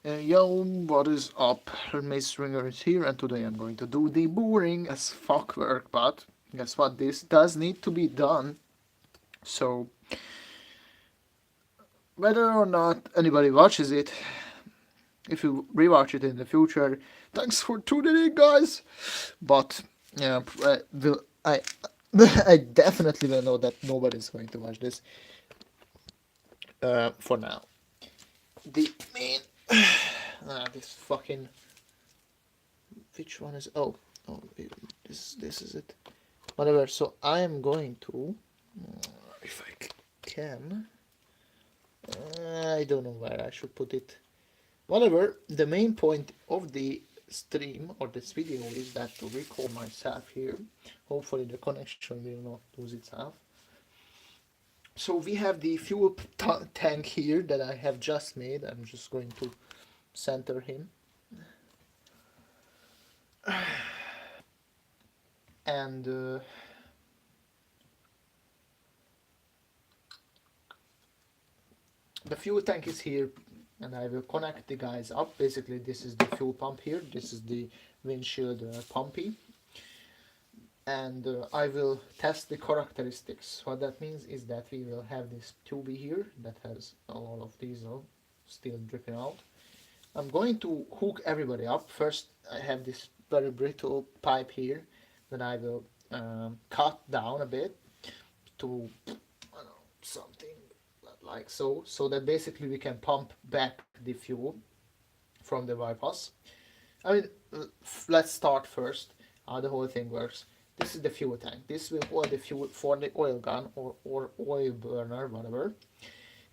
Yo, what is up? Mace Ringer is here, and today I'm going to do the boring as fuck work, but guess what? This does need to be done. So, whether or not anybody watches it, if you rewatch it in the future, thanks for tuning in, guys. But yeah, I I definitely will know that nobody's going to watch this. For now, the main this fucking which one is oh this is it. Whatever. So I am going to, if I can, I don't know where I should put it. Whatever. The main point of the stream or this video is that to recall myself here. Hopefully the connection will not lose itself. So we have the fuel tank here that I have just made. I'm just going to center him. And the fuel tank is here, and I will connect the guys up. Basically, this is the fuel pump here. This is the windshield pumpy. And I will test the characteristics. What that means is that we will have this tube here that has a lot of diesel still dripping out. I'm going to hook everybody up. First, I have this very brittle pipe here that I will cut down a bit to, I don't know, something like so that basically we can pump back the fuel from the bypass. I mean, let's start first how the whole thing works. This is the fuel tank. This will hold the fuel for the oil gun or oil burner, whatever.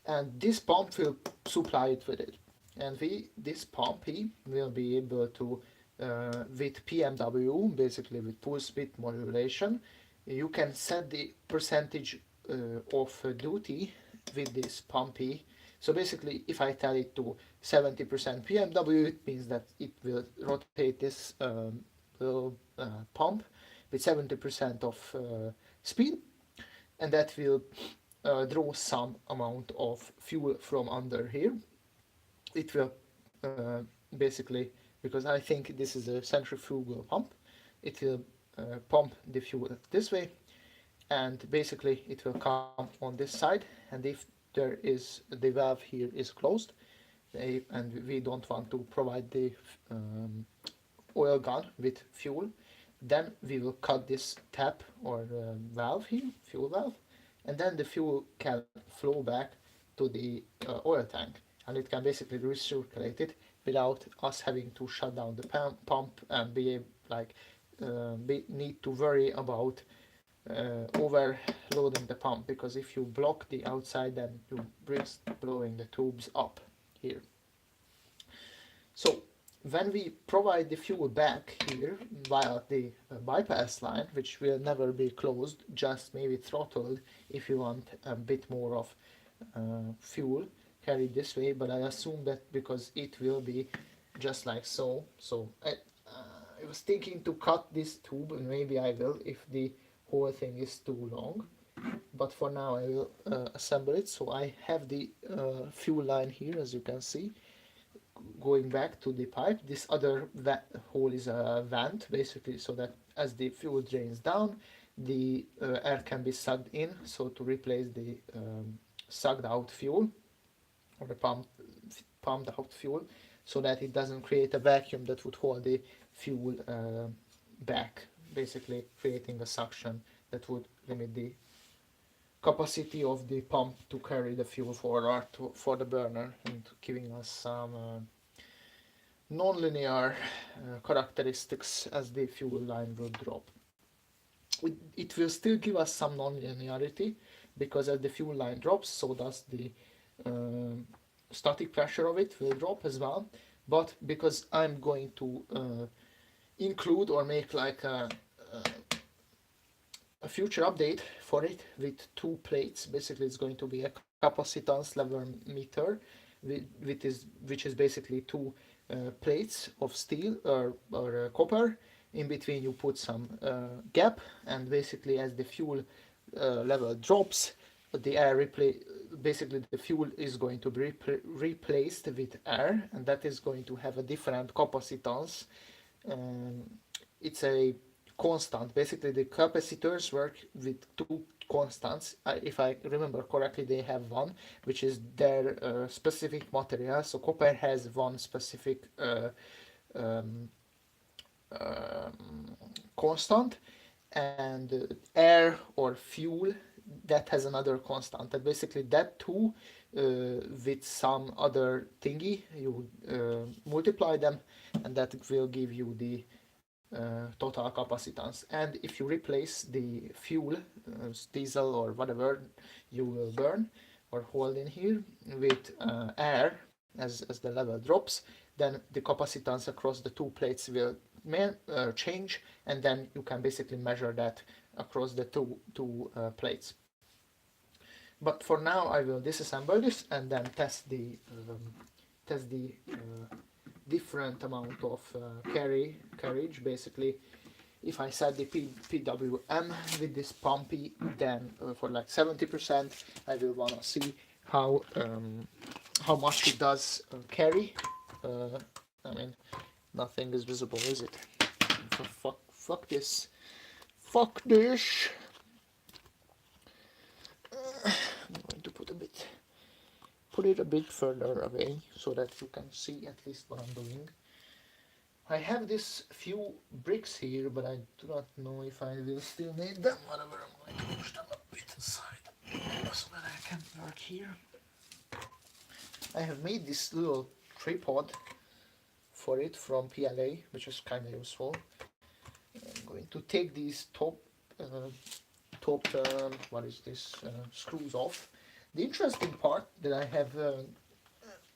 And this pump will supply it with it. And this pump will be able to, with PMW, basically with pulse width modulation, you can set the percentage of duty with this pumpy. So basically, if I tell it to 70% PMW, it means that it will rotate this little pump with 70% of speed, and that will draw some amount of fuel from under here. It will basically, because I think this is a centrifugal pump, it will pump the fuel this way, and basically it will come on this side, and if there is the valve here is closed, and we don't want to provide the oil gun with fuel, then we will cut this tap or valve here, fuel valve, and then the fuel can flow back to the oil tank, and it can basically recirculate it without us having to shut down the pump and be like need to worry about overloading the pump, because if you block the outside, then you risk blowing the tubes up here. So when we provide the fuel back here via the bypass line, which will never be closed, just maybe throttled if you want a bit more of fuel carried this way, but I assume that because it will be just like so. So I was thinking to cut this tube, and maybe I will if the whole thing is too long, but for now I will assemble it. So I have the fuel line here, as you can see, going back to the pipe. This other hole is a vent, basically, so that as the fuel drains down, the air can be sucked in, so to replace the sucked out fuel or the pumped out fuel, so that it doesn't create a vacuum that would hold the fuel back, basically creating a suction that would limit the capacity of the pump to carry the fuel forward for the burner, and giving us some non-linear characteristics as the fuel line will drop. It will still give us some non-linearity, because as the fuel line drops, so does the static pressure of it will drop as well. But because I'm going to include or make like a future update for it with two plates, basically it's going to be a capacitance level meter, which is basically two plates of steel or copper. In between you put some gap, and basically as the fuel level drops, the air basically the fuel is going to be replaced with air, and that is going to have a different capacitance. um, it's a constant. Basically, the capacitors work with two constants. If I remember correctly, they have one, which is their specific material. So copper has one specific um, constant, and air or fuel, that has another constant. And basically that two with some other thingy, you multiply them, and that will give you the total capacitance. And if you replace the fuel, diesel or whatever you will burn or hold in here, with air, as the level drops, then the capacitance across the two plates will change, and then you can basically measure that across the two plates. But for now, I will disassemble this and then test the different amount of carriage. Basically, if I set the PWM with this pumpy, then for like 70%, I will wanna see how much it does carry. I mean, nothing is visible, is it? Fuck this. Fuck this. I'm going to put it a bit further away so that you can see at least what I'm doing. I have this few bricks here, but I do not know if I will still need them. Whatever, I'm going to push them a bit aside so that I can work here. I have made this little tripod for it from PLA, which is kind of useful. I'm going to take these top what is this, screws off. The interesting part that I have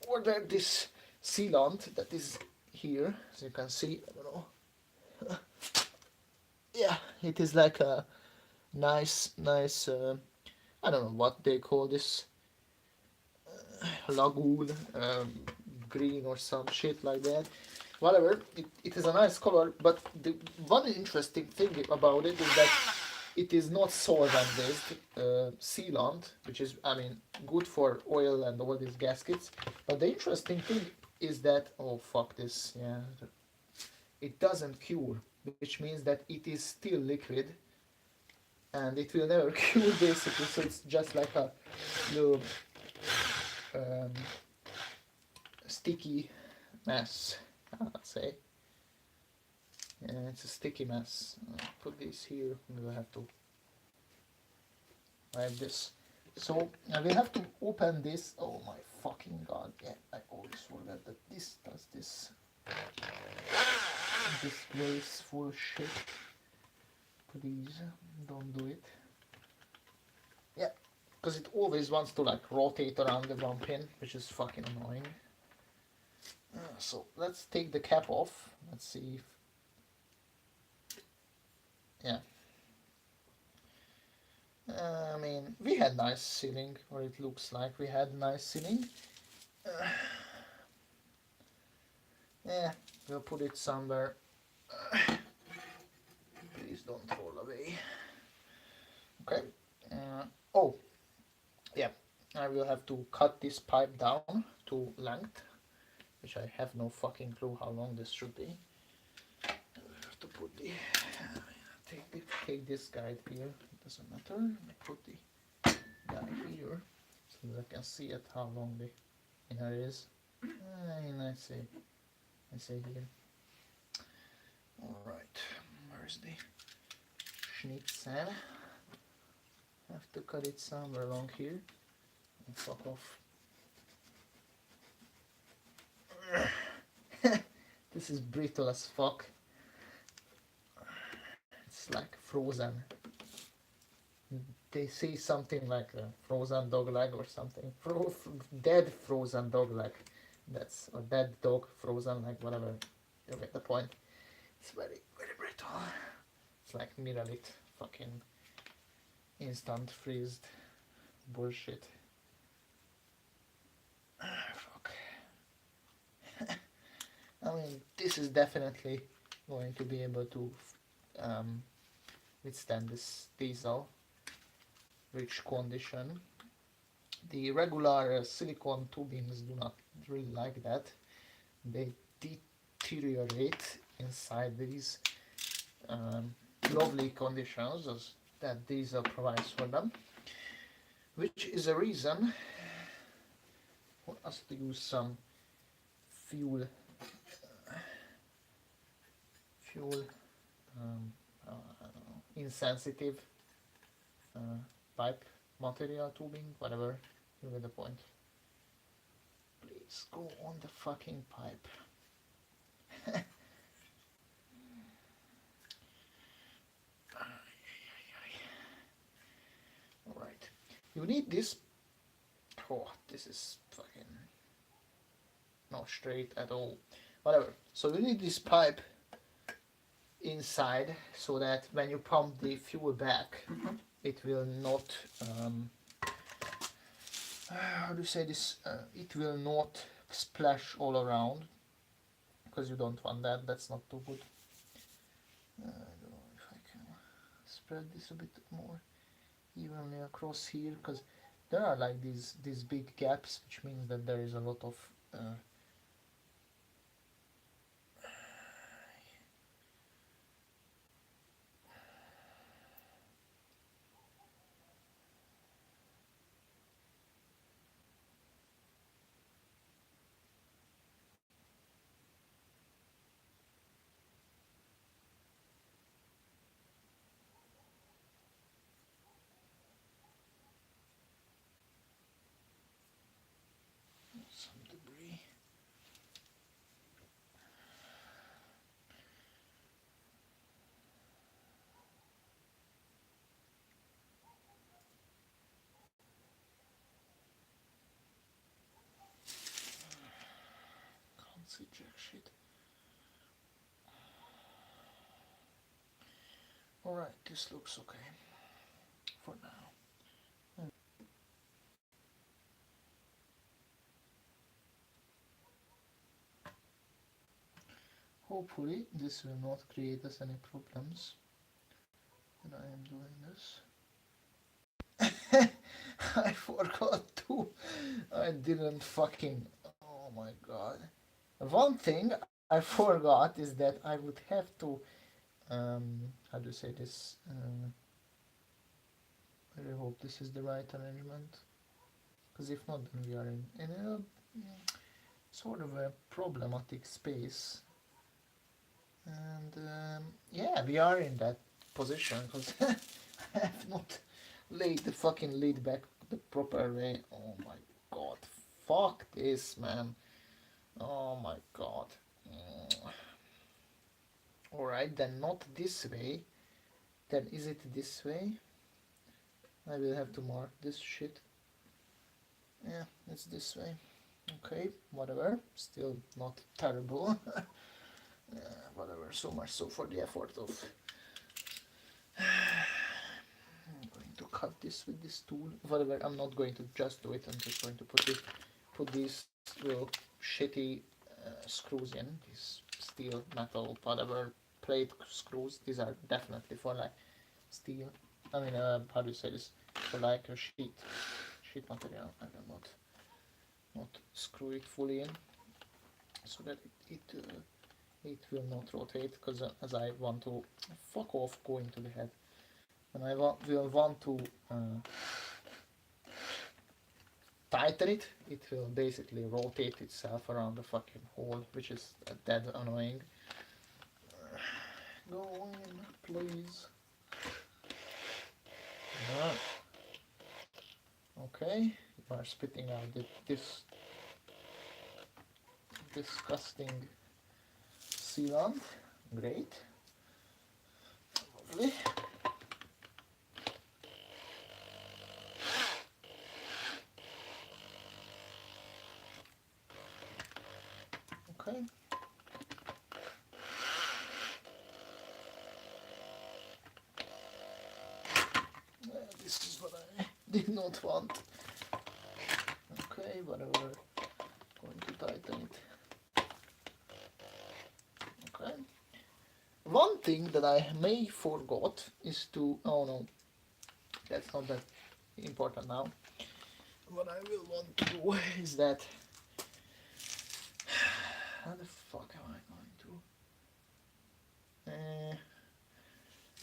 ordered this sealant that is here, as you can see. I don't know. Yeah, it is like a nice I don't know what they call this, lagoon green or some shit like that. Whatever, it is a nice color, but the one interesting thing about it is that it is not solvent-based sealant, which is, I mean, good for oil and all these gaskets. But the interesting thing is that, oh fuck this, yeah, it doesn't cure, which means that it is still liquid, and it will never cure basically. So it's just like a little sticky mess, I'd say. Yeah, it's a sticky mess. I'll put this here. We will have to like this. So I will have to open this. Oh my fucking god! Yeah, I always forget that this does this. This place full shit. Please don't do it. Yeah, because it always wants to like rotate around the one pin, which is fucking annoying. So let's take the cap off. Let's see if. Yeah. I mean, we had nice sealing, or it looks like we had nice sealing. Yeah, we'll put it somewhere. Please don't roll away. Okay. Oh, yeah. I will have to cut this pipe down to length, which I have no fucking clue how long this should be. I have to put the take this guide here. It doesn't matter. I put the guide here so that I can see it how long the inner is. And I say here. All right. Where's the schnitzel? Have to cut it somewhere along here. And fuck off. This is brittle as fuck. It's like frozen. They say something like a frozen dog leg or something. Dead frozen dog leg. That's or dead dog frozen, like whatever. You get the point. It's very, very brittle. It's like Miralit, fucking instant freezed bullshit. Fuck. I mean, this is definitely going to be able to withstand this diesel rich condition. The regular silicone tubings do not really like that. They deteriorate inside these um, lovely conditions that diesel provides for them, which is a reason for us to use some fuel fuel I don't know, insensitive pipe material tubing, whatever. You get the point. Please go on the fucking pipe. Alright. You need this. Oh, this is fucking not straight at all. Whatever. So you need this pipe inside so that when you pump the fuel back, it will not how do you say this, it will not splash all around, because you don't want that. That's not too good. I don't know if I can spread this a bit more evenly across here, because there are like these big gaps, which means that there is a lot of some debris. Can't see jack shit. Alright, this looks okay for now. Hopefully this will not create us any problems when I am doing this. I forgot to. I didn't fucking. Oh my god. One thing I forgot is that I would have to. How do you say this? I really hope this is the right arrangement. Because if not, then we are in a sort of a problematic space. And yeah, we are in that position because I have not laid the fucking lid back the proper way. Oh my god, fuck this, man. Oh my god. Alright, then not this way. Then is it this way? I will have to mark this shit. Yeah, it's this way. Okay, whatever. Still not terrible. Whatever, so much so for the effort of I'm going to cut this with this tool. Whatever, I'm not going to just do it, I'm just going to put these little shitty screws in, these steel, metal, whatever plate screws. These are definitely for like steel, I mean how do you say this, for like a sheet material. I will not screw it fully in so that it will not rotate, because as I want to fuck off going to the head, and I will want to tighten it, it will basically rotate itself around the fucking hole, which is dead annoying. Go in, please. Okay, you are spitting out this disgusting sealant. Great. Lovely. Okay. This is what I did not want. Okay, whatever. Going to tighten it. Okay. One thing that I may forgot is to, oh no, that's not that important now. what I will want to do is that, how the fuck am I going to?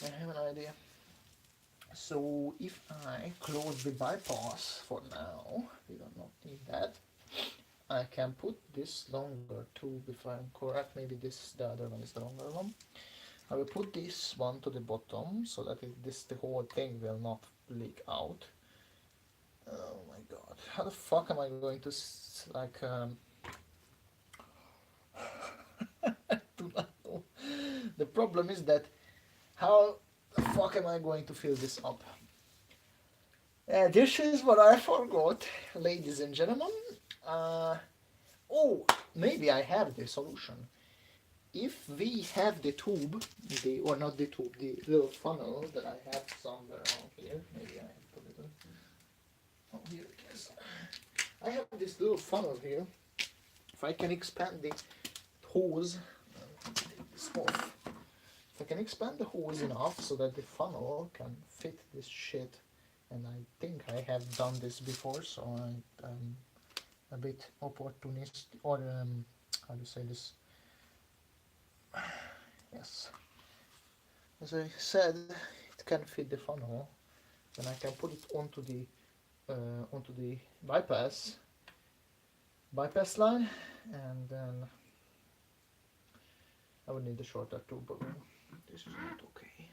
I have an idea. So if I close the bypass for now, we do not need that. I can put this longer tube if I'm correct. Maybe this, the other one is the longer one. I will put this one to the bottom so that the whole thing will not leak out. Oh my god, how the fuck am I going to do not know. The problem is that how the fuck am I going to fill this up? This is what I forgot, ladies and gentlemen. Uh, oh, maybe I have the solution. If we have the tube, or not the tube, the little funnel that I have somewhere around here, maybe I put it in. Oh, here it is. I have this little funnel here. If I can expand the hose, take this off. If I can expand the hose enough so that the funnel can fit this shit, and I think I have done this before, so I'm a bit opportunistic, or how do you say this? Yes. As I said, it can fit the funnel, then I can put it onto the bypass line, and then I would need a shorter tube balloon. This is not okay.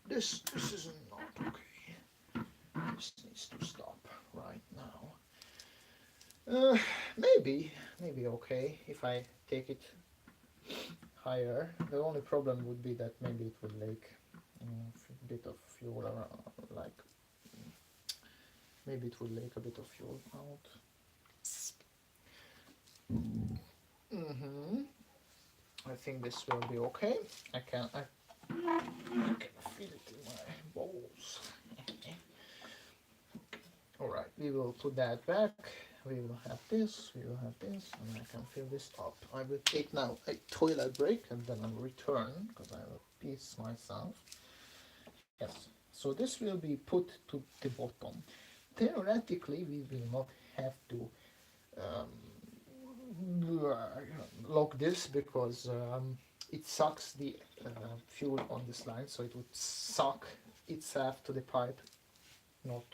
This is not okay. This needs to stop right now. Maybe okay if I take it higher. The only problem would be that maybe it would leak a bit of fuel around, like maybe it would leak a bit of fuel out. I think this will be okay. I can feel it in my balls. Alright, we will put that back. We will have this, and I can fill this up. I will take now a toilet break and then I'll return because I will piss myself. Yes, so this will be put to the bottom. Theoretically, we will not have to lock this because it sucks the fuel on this line, so it would suck itself to the pipe, not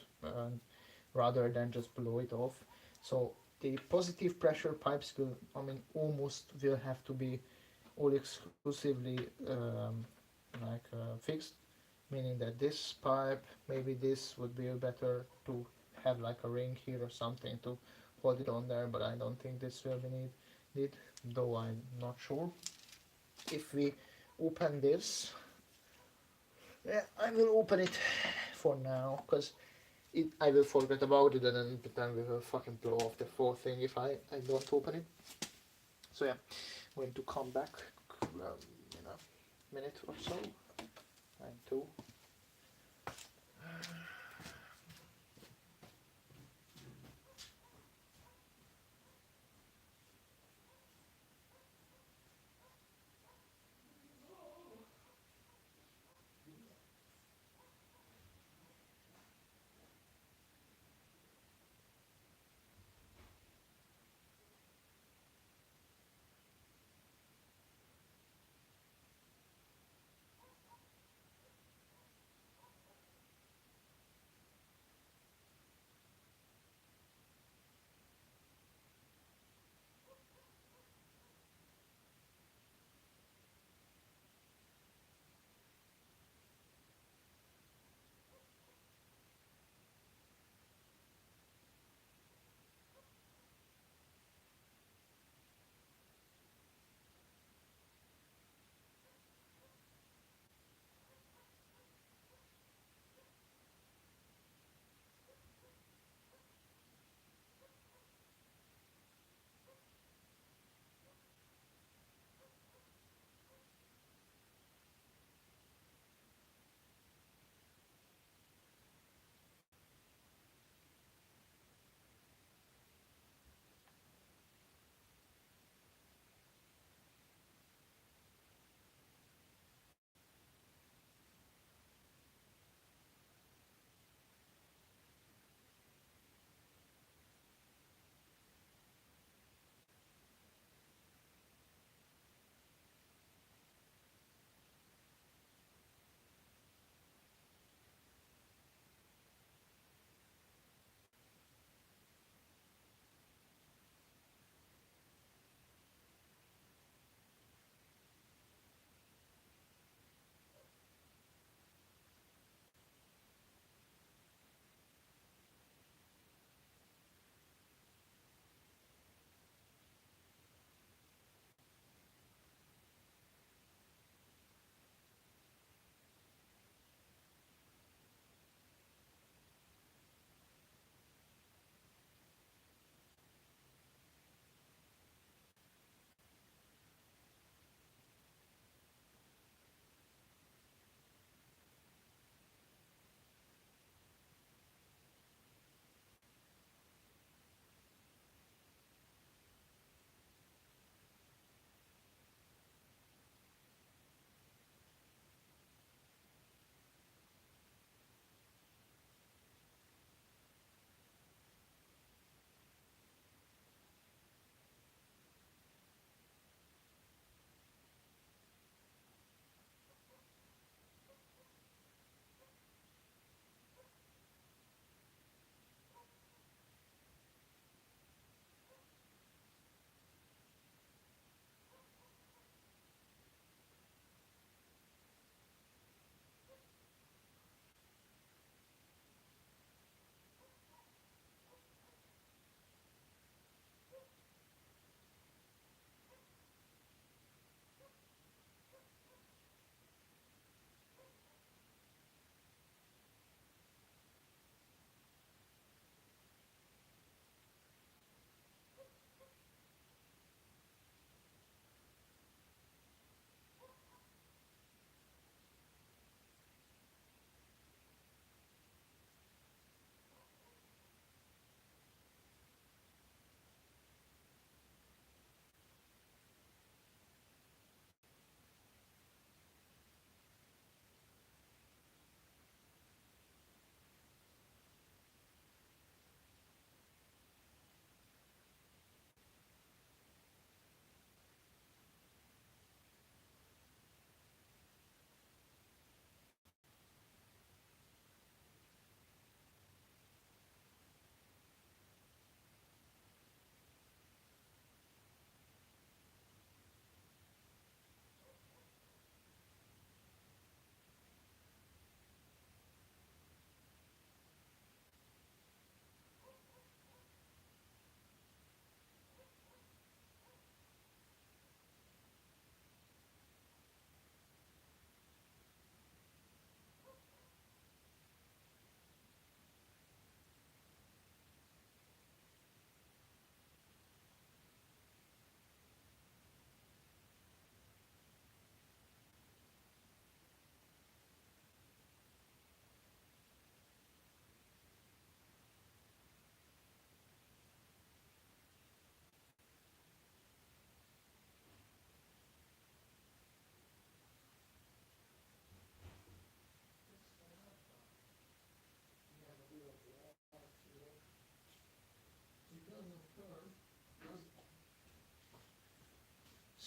rather than just blow it off. So the positive pressure pipes will, almost will have to be all exclusively fixed, meaning that this pipe, maybe this would be better to have like a ring here or something to hold it on there, but I don't think this will be needed, though I'm not sure. If we open this, yeah, I will open it for now, because I will forget about it, and then we will fucking blow off the whole thing if I don't open it. So yeah, I'm going to come back in a minute or so. And two.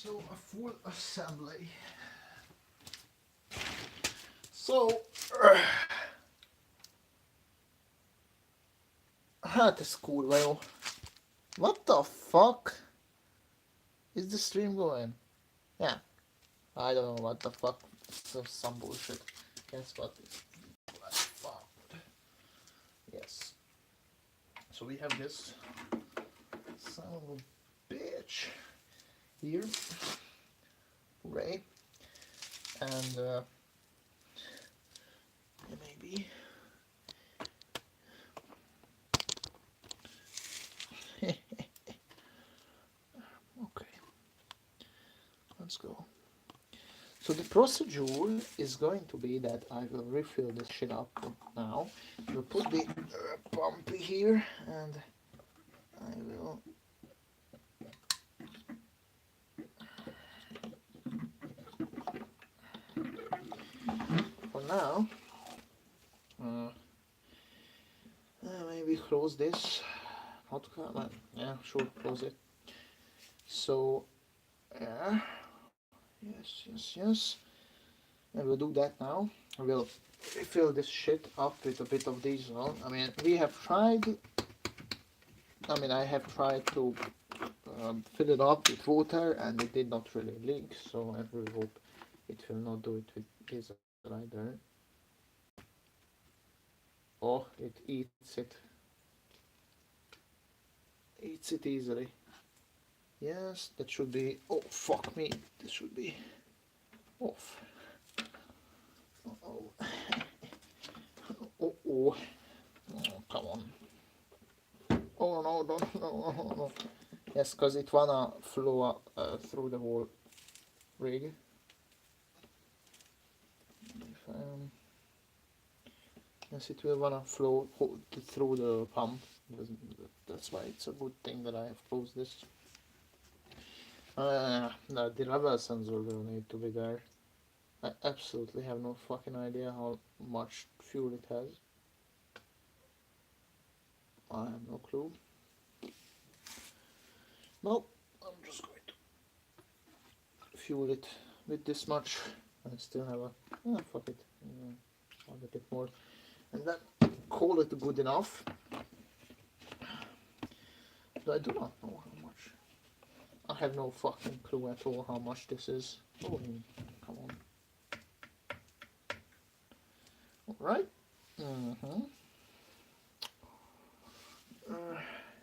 So a full assembly. So hát ez kurva jó. What the fuck? Is the stream going? Yeah. I don't know what the fuck. Some bullshit. Guess what? Fuck. Yes. So we have this son of a bitch here. Hooray. And maybe okay, let's go. So the procedure is going to be that I will refill this shit up now. We'll put the pump here and I will for now maybe close this. Not yeah, sure, close it. So yeah, yes. I will do that now. I will fill this shit up with a bit of diesel. I mean, we have tried. I mean, I have tried to fill it up with water, and it did not really leak. So I really hope it will not do it with diesel either. Oh, it eats it. Eats it easily. Yes, that should be. Oh fuck me! This should be off. Oh. Oh, come on. Oh no, don't, no. Yes, because it wanna flow through the whole rig. Yes, it will wanna flow through the pump. That's why it's a good thing that I have closed this. No, the level sensor will need to be there. I absolutely have no fucking idea how much fuel it has. I have no clue. Nope, I'm just going to fuel it with this much. I still have a, fuck it, add a bit more. And then call it good enough. But I do not know how much. I have no fucking clue at all how much this is. Oh, come on. Alright.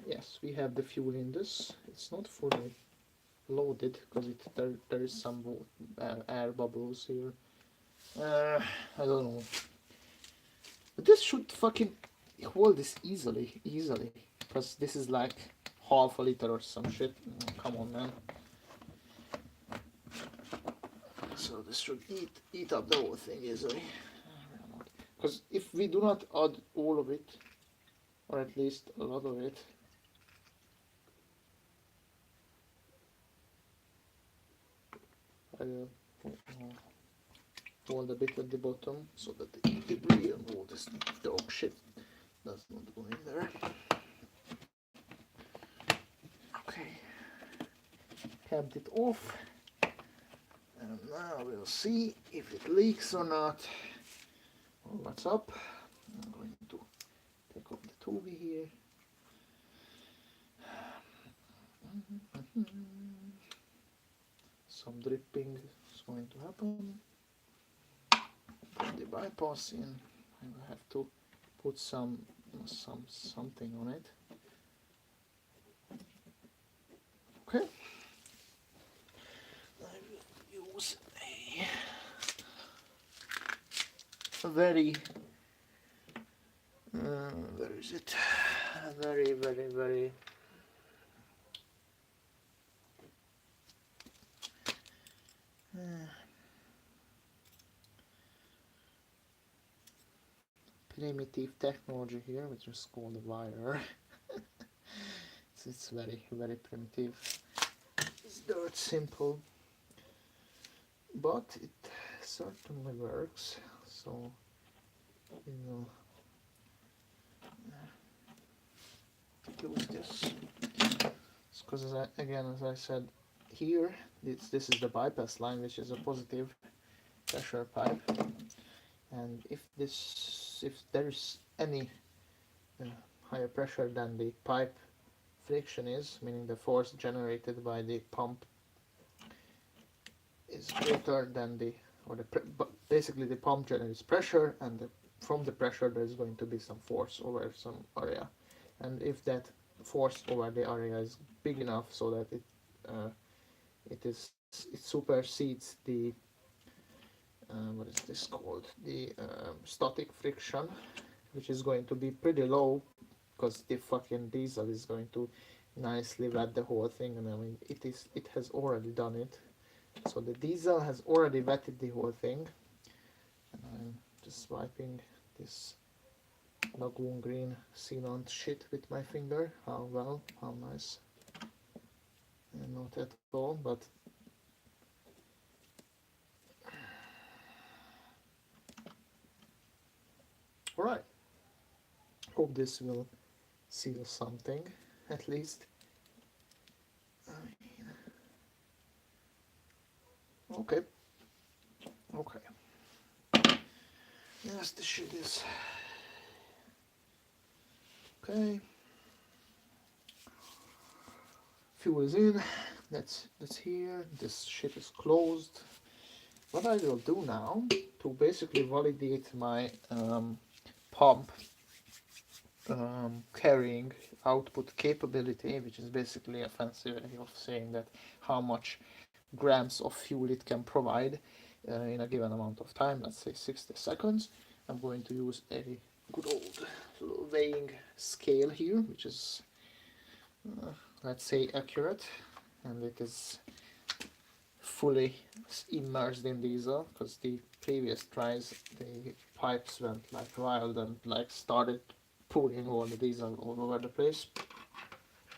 Yes, we have the fuel in this. It's not fully loaded because there is some air bubbles here. I don't know. But this should fucking hold this easily. Because this is like half a liter or some shit. Come on, man. So this should eat up the whole thing easily. Because if we do not add all of it, or at least a lot of it, I will hold a bit at the bottom so that the debris and all this dog shit does not go in there. Okay, capped it off, and now we'll see if it leaks or not. Well, what's up? I'm going to take off the Toby here. Some dripping is going to happen. Put the bypass in. I will have to put something on it. Okay. I will use a very where is it? Very primitive technology here, which is called a wire. It's very primitive. It's dirt simple, but it certainly works. So we will use this. Because as I said, here, this is the bypass line, which is a positive pressure pipe, and if there is any higher pressure than the pipe friction is, meaning the force generated by the pump is greater than basically the pump generates pressure, and from the pressure there is going to be some force over some area, and if that force over the area is big enough so that it supersedes the what is this called, the static friction, which is going to be pretty low, because the fucking diesel is going to nicely wet the whole thing, and I mean it has already done it. So the diesel has already wetted the whole thing, and I'm just wiping this lagoon green sealant shit with my finger. How nice. And not at all, but alright. Hope this will seal something, at least. I mean, okay. Yes, this shit is okay. Fuel is in. That's here. This shit is closed. What I will do now to basically validate my pump carrying output capability, which is basically a fancy way of saying that how much grams of fuel it can provide in a given amount of time, let's say 60 seconds. I'm going to use a good old weighing scale here, which is let's say accurate, and it is fully immersed in diesel, because the previous tries the pipes went like wild and like started pouring all the diesel all over the place,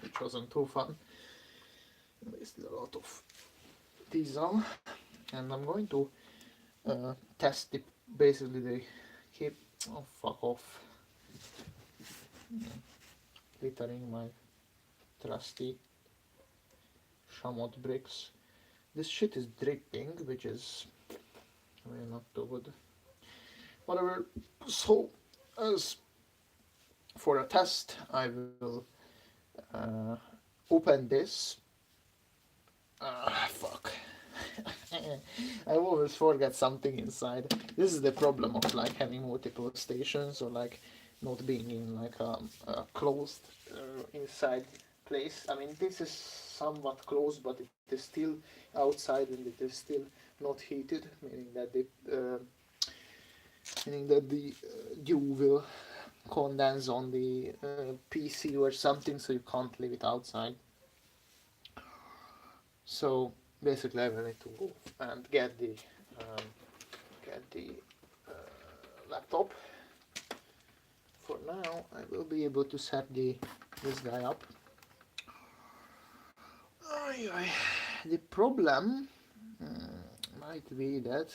which wasn't too fun. Wasted a lot of diesel, and I'm going to test basically the keep. Oh, fuck off! Littering my trusty Shamot bricks. This shit is dripping, which is really not too good. Whatever. So, as for a test, I will open this. Fuck. I always forget something inside. This is the problem of like having multiple stations, or like not being in like a closed inside place. I mean, this is somewhat closed, but it is still outside, and it is still not heated, meaning that the dew will condense on the PC or something, so you can't leave it outside. So basically I will need to go and get the laptop. For now I will be able to set this guy up. The problem might be that,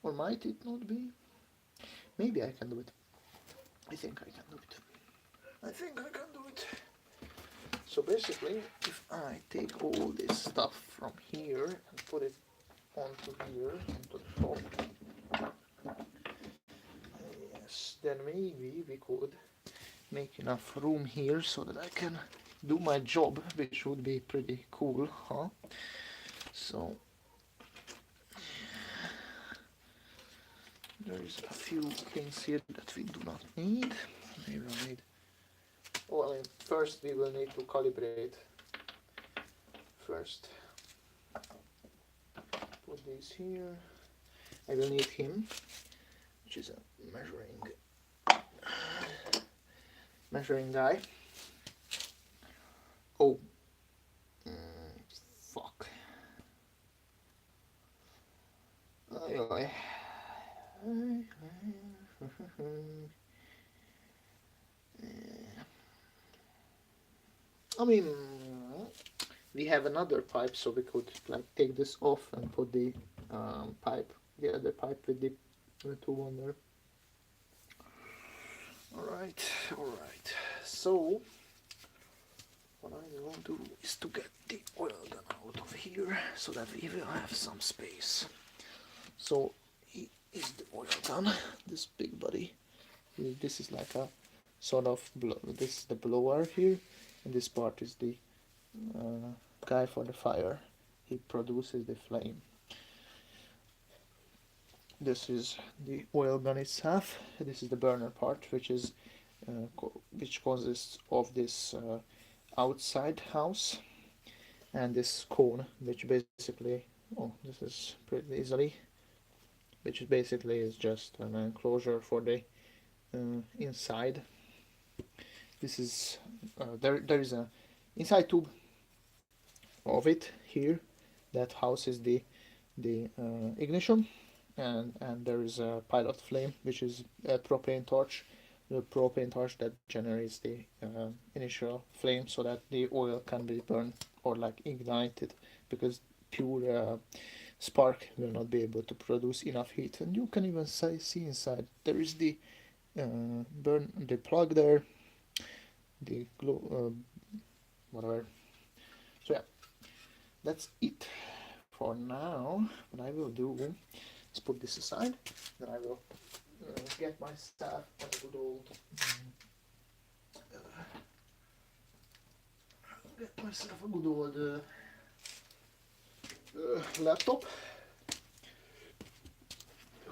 or might it not be? Maybe I can do it. I think I can do it. So basically, if I take all this stuff from here and put it onto here, onto the top, yes, then maybe we could make enough room here so that I can do my job, which would be pretty cool, huh? So there is a few things here that we do not need. Maybe we'll need. Well, I mean, first we will need to calibrate. First, put these here. I will need him, which is a measuring guy. Oh, fuck. Aye. I mean, we have another pipe, so we could like take this off and put the the other pipe with the tube on there. Alright. So what I want to do is to get the oil out of here so that we will have some space. So is the oil gun, this big body. This is like a sort of this is the blower here, and this part is the guy for the fire. He produces the flame. This is the oil gun itself. This is the burner part, which is which consists of this outside house and this cone, which basically, oh, this is pretty easily, which basically is just an enclosure for the inside. This is there is a inside tube of it here that houses the ignition, and there is a pilot flame, which is a propane torch, the propane torch that generates the initial flame so that the oil can be burned or like ignited, because pure spark will not be able to produce enough heat. And you can even see inside there is the the plug there, the glow, whatever. So yeah, that's it for now. What I will do is put this aside, then I will get myself a good old laptop,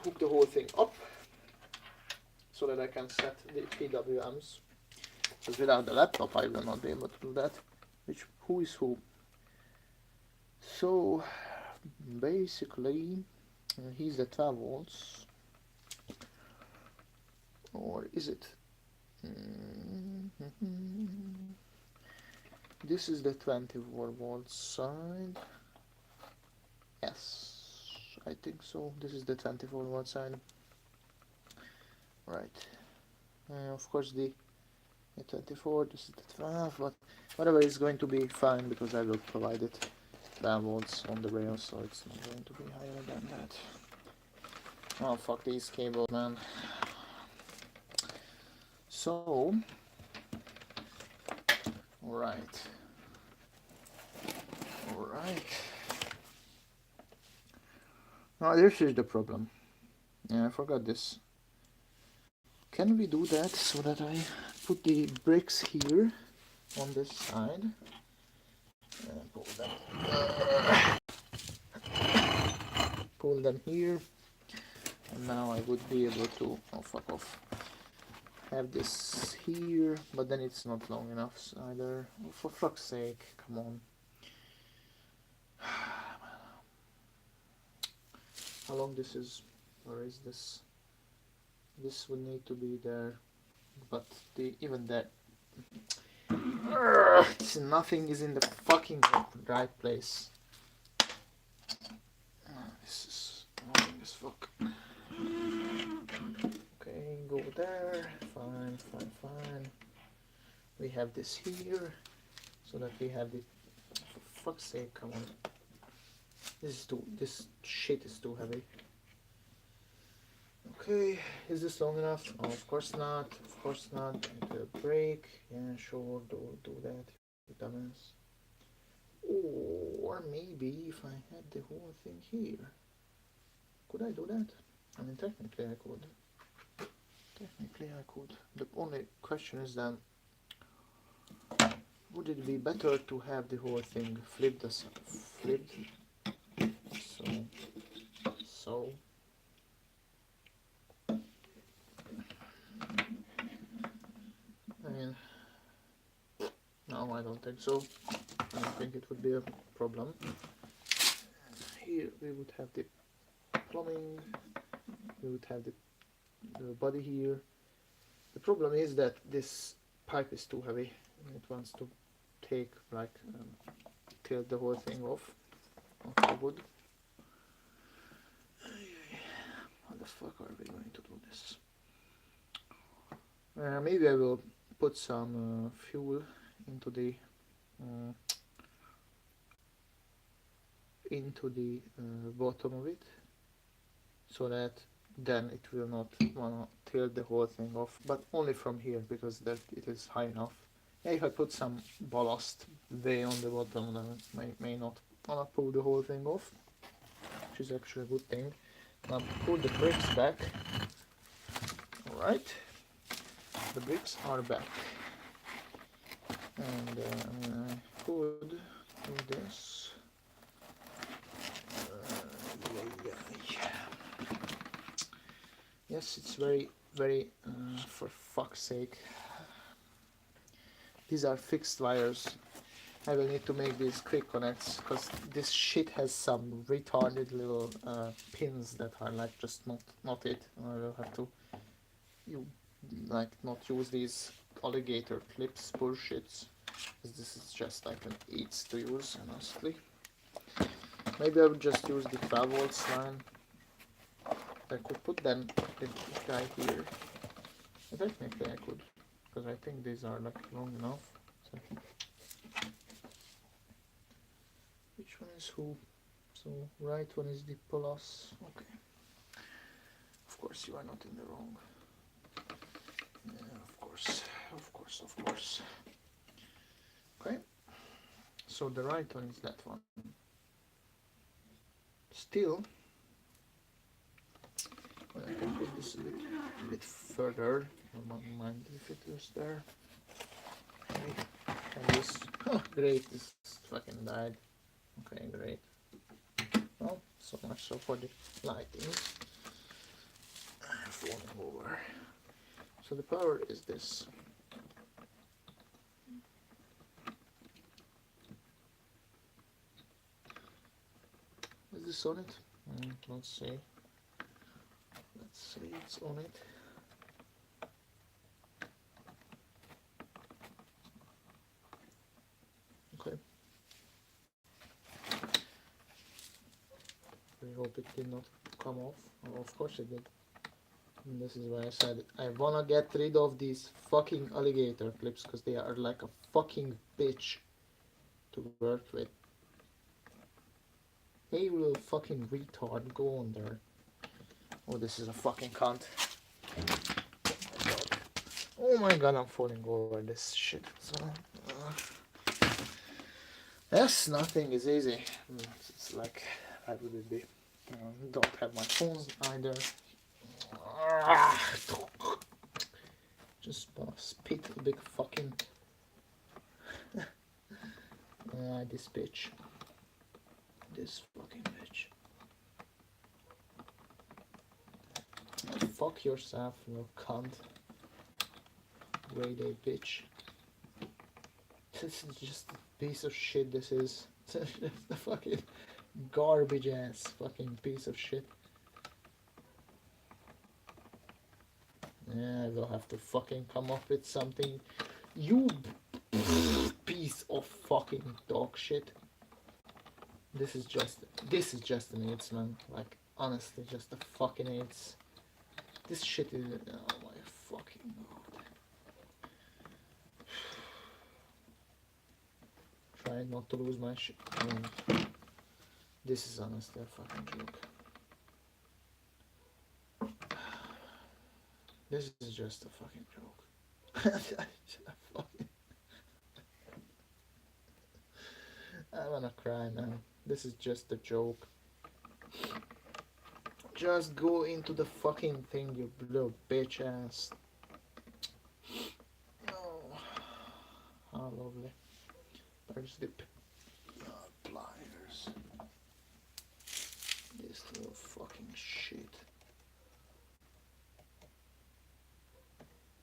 hook the whole thing up so that I can set the PWMs, because without the laptop I will not be able to do that. Which, who is who? So basically he's the 12 volts, or is it? This is the 24 volt side. Yes, I think so. This is the 24 volt side. Right. Of course the 24, this is the 12, but whatever is going to be fine, because I will provide it 12 volts on the rail, so it's not going to be higher than that. Oh, fuck these cables, man. So, alright. Now this is the problem. Yeah, I forgot this. Can we do that so that I put the bricks here on this side and pull them here, and now I would be able to, oh fuck off, have this here, but then it's not long enough either. Oh, for fuck's sake, come on. How long this is, or is this? This would need to be there, but even that, nothing is in the fucking right place. This is annoying as fuck. Okay, go there. Fine. We have this here, so that we have the. For fuck's sake, come on. This shit is too heavy. Okay, is this long enough? Oh, of course not. Of course not. Into a break. Yeah, sure. Do that. Dumbass. Or maybe if I had the whole thing here, could I do that? I mean, technically I could. The only question is then, would it be better to have the whole thing flipped? So. I mean, no, I don't think so. I don't think it would be a problem. Here we would have the plumbing, we would have the body here. The problem is that this pipe is too heavy. It wants to take, like, tilt the whole thing off. Not so good. How the fuck are we going to do this? Maybe I will put some fuel into the bottom of it, so that then it will not wanna tilt the whole thing off, but only from here, because that it is high enough. Yeah, if I put some ballast way on the bottom, then it may not I'll pull the whole thing off, which is actually a good thing. Now pull the bricks back. Alright, the bricks are back. And I could do this. Yes, it's very, for fuck's sake. These are fixed wires. I will need to make these quick connects because this shit has some retarded little pins that are like just not it. I will have to not use these alligator clips bullshits. This is just like an eats to use, honestly. Maybe I would just use the 12 volts line. I could put them the guy here. Technically I could, because I think these are like long enough. So. Which one is who? So right one is the plus. Okay. Of course you are not in the wrong. Yeah, of course. Okay. So the right one is that one. Still, well, I can put this a bit further. I don't mind if it was there. Okay. And this, great, this fucking died. Okay, great. Well, so much so for the lighting. Falling over. So the power is this. Is this on it? Let's see. Let's see, it's on it. Okay. I hope it did not come off. Oh, of course it did. And this is why I said I wanna get rid of these fucking alligator clips because they are like a fucking bitch to work with. Hey, little fucking retard, go on there. Oh, this is a fucking cunt. Oh my god, I'm falling over this shit. So, yes, nothing is easy. It's like, how would it be? Don't have my phone either. Just spit a big fucking. This bitch. This fucking bitch. Fuck yourself, you cunt. Grade A bitch. This is just a piece of shit, this is. It's just a fucking garbage ass fucking piece of shit. Yeah, I will have to fucking come up with something. You piece of fucking dog shit. This is just an AIDS, man. Like, honestly, just a fucking AIDS. This shit is, oh my fucking god. Try not to lose my shit. This is honestly a fucking joke. This is just a fucking joke. I wanna cry, man. This is just a joke. Just go into the fucking thing, you little bitch ass. Oh, how lovely. There's the pliers. This little fucking shit.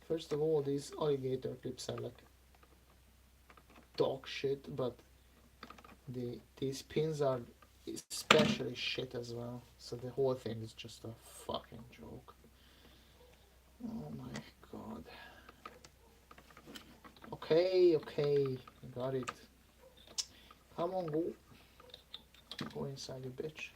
First of all, these alligator clips are like dog shit, but these pins are especially shit as well. So the whole thing is just a fucking joke. Oh my god. Okay, got it. Come on, go inside, you bitch.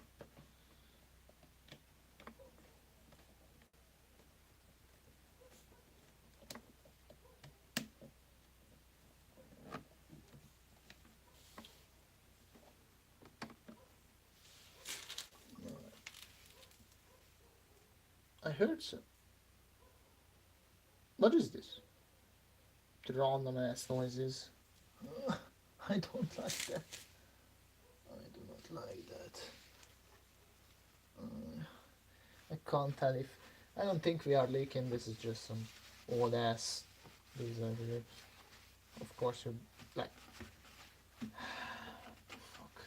I heard some. What is this? The random ass noises. I don't like that. I do like that. I can't tell if, I don't think we are leaking, this is just some old ass diesel here. Of course you, like, fuck.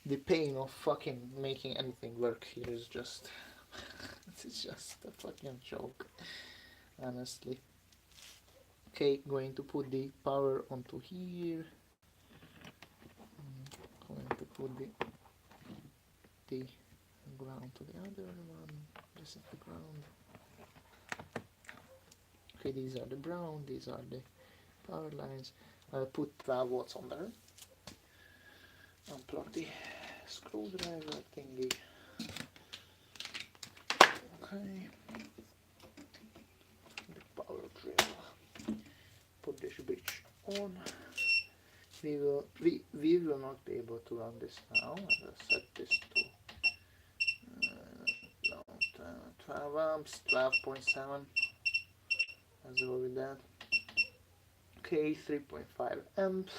The pain of fucking making anything work here is just, it's just a fucking joke, honestly. Okay, going to put the power onto here. Going to put the ground to the other one. This is the ground. Okay, these are the ground, these are the power lines. I'll put 12 volts on there. Unplug the screwdriver thingy. Okay. The power drill. Put this bitch on. We will not be able to run this now. I will set this to 12 amps, 12.7. Let's go with that. Okay, 3.5 amps.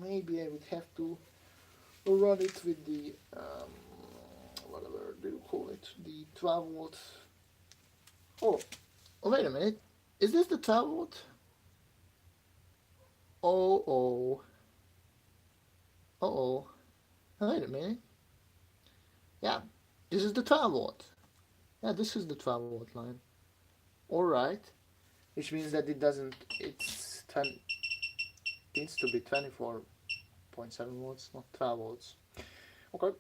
Maybe I would have to run it with the whatever do you call it, the 12 volt. Oh, wait a minute. Is this the 12 volt? Oh. Wait a minute. Yeah, this is the 12 volt. Yeah, this is the 12 volt line. Alright. Which means that it doesn't, it's 10, needs to be 24.7 volts, not 12 volts. Okay.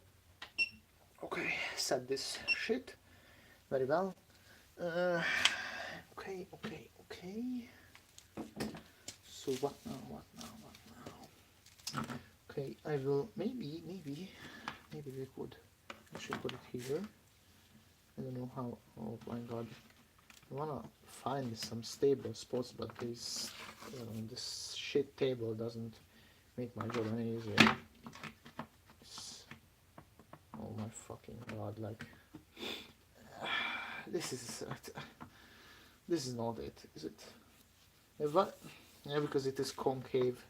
Okay, set this shit very well. Okay. So what now? Okay, I will maybe we could actually put it here. I don't know how. Oh my god, I wanna find some stable spots, but this shit table doesn't make my job any easier. Oh my fucking god, like this is not it, is it? Yeah, because it is concave.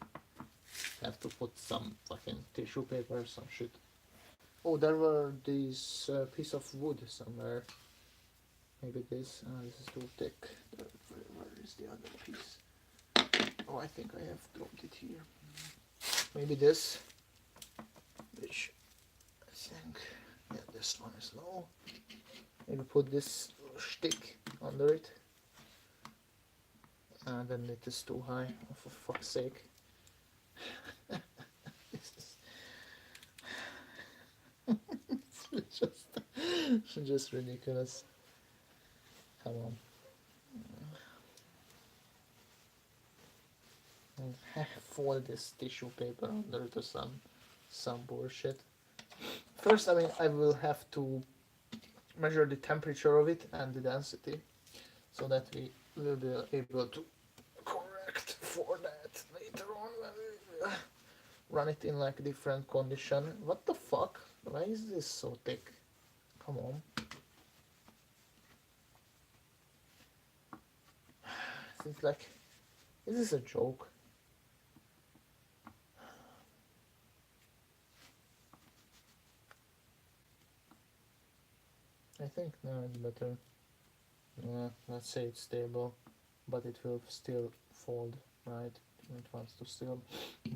I have to put some fucking tissue paper or some shit. Oh, there were these piece of wood somewhere. Maybe this. This is too thick. Where is the other piece? Oh, I think I have dropped it here. Maybe this. Which I think, yeah, this one is low. Maybe put this stick under it. And then it is too high. Oh, for fuck's sake. This is just ridiculous. Come on. And fold this tissue paper under to some bullshit. First, I will have to measure the temperature of it and the density, so that we will be able to correct for that later on when we run it in like different condition. What the fuck? Why is this so thick? Come on. It's like, is this a joke? I think now it's better. Let's say it's stable, but it will still fold, right? It wants to still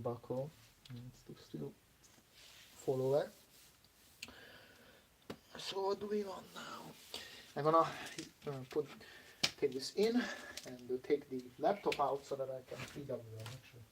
buckle. It needs to still fall over. So what do we want now? I'm gonna take this in and take the laptop out so that I can feed up the actually.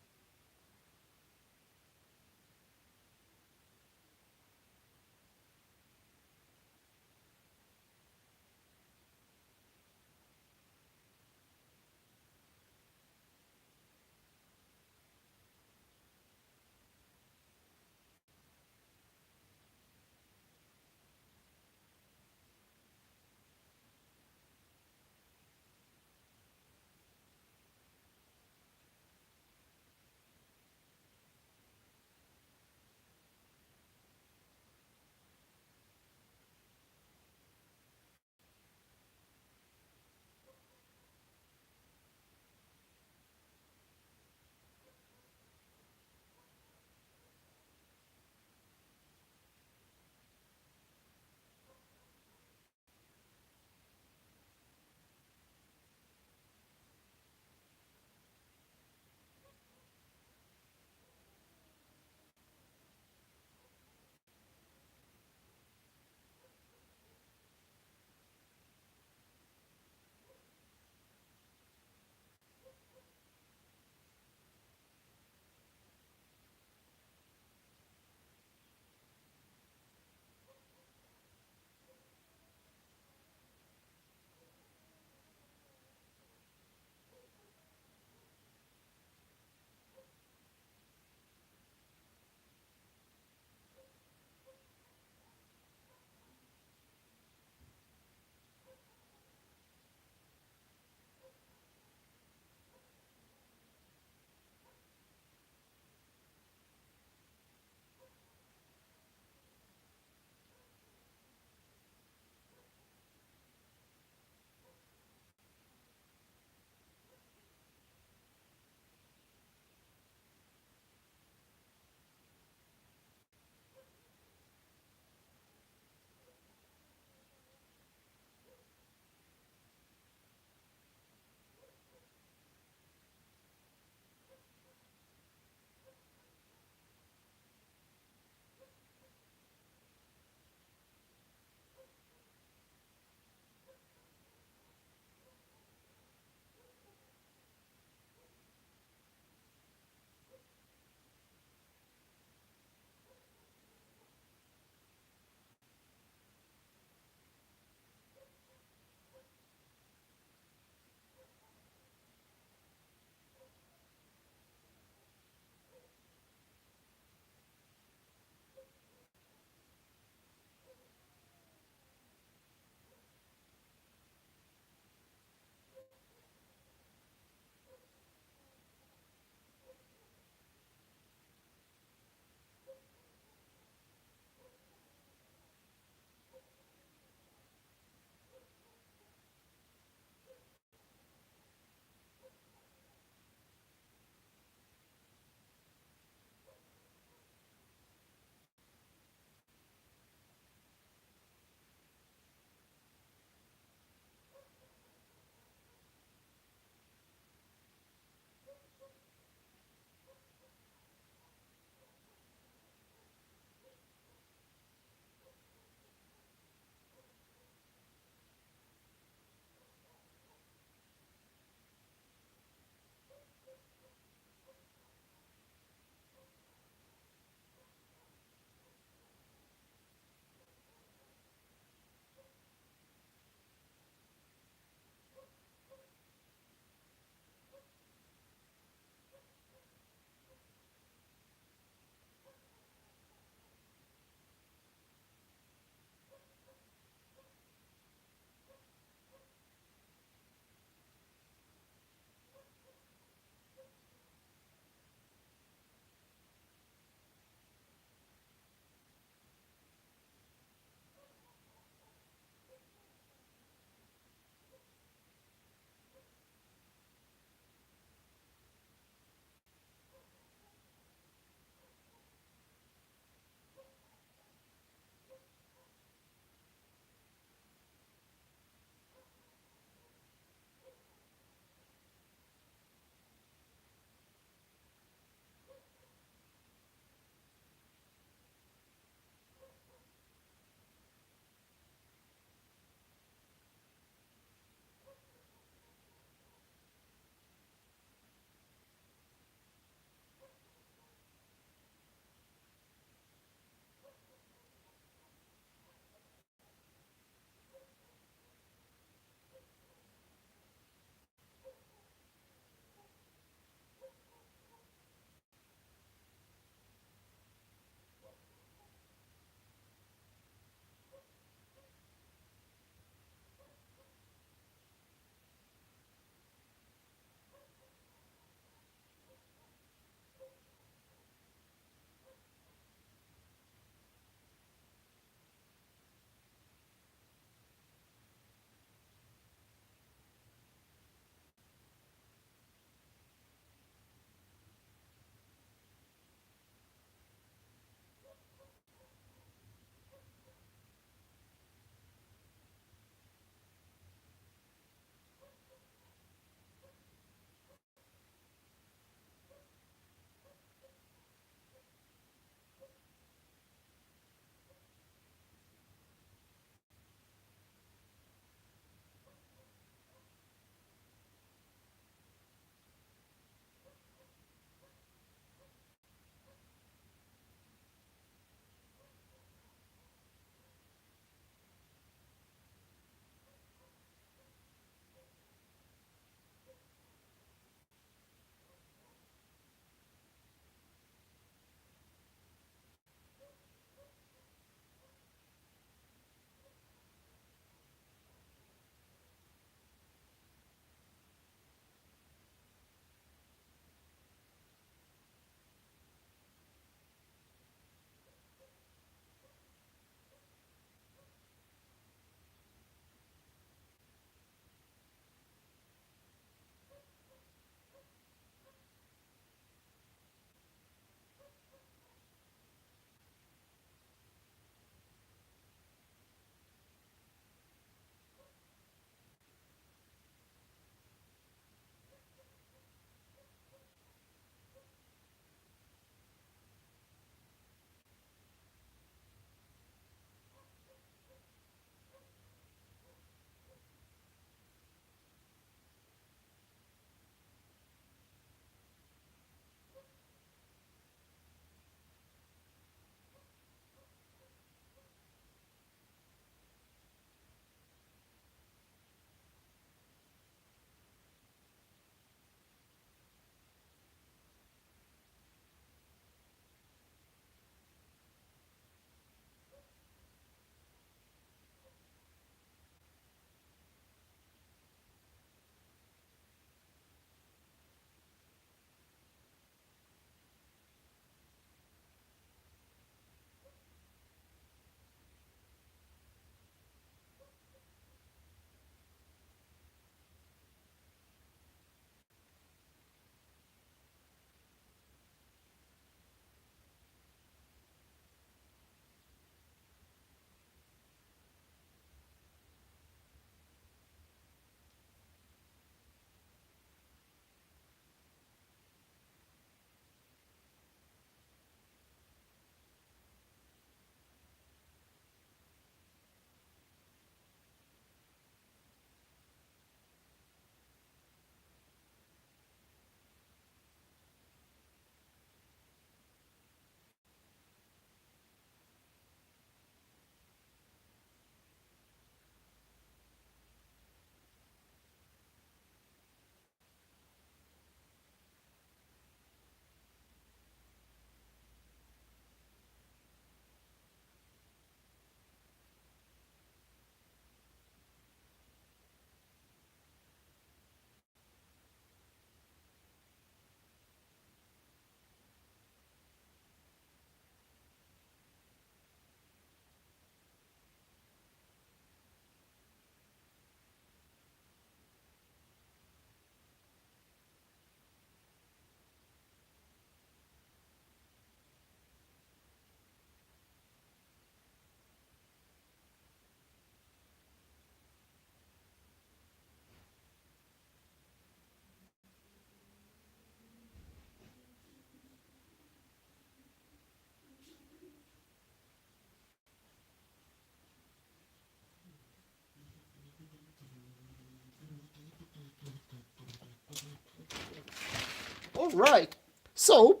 Alright, so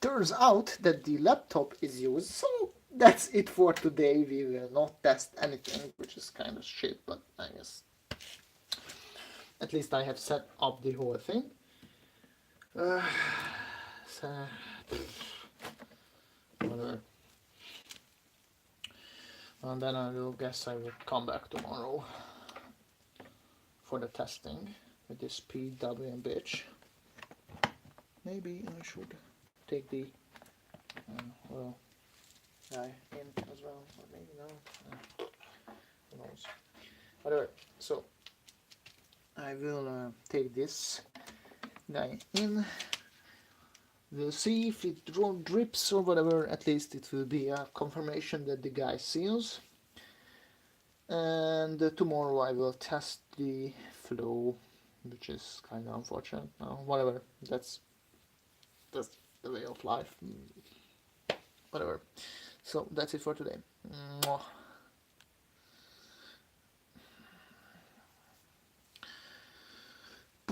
turns out that the laptop is used, so that's it for today. We will not test anything, which is kind of shit, but I guess at least I have set up the whole thing. So, whatever. And then I will come back tomorrow for the testing with this PWM bitch. Maybe I should take the guy in as well, or maybe not. Who knows? Whatever. So I will take this guy in. We'll see if it drips or whatever. At least it will be a confirmation that the guy seals. And tomorrow I will test the flow, which is kind of unfortunate. No, whatever. That's the way of life. Whatever. So that's it for today. Mwah.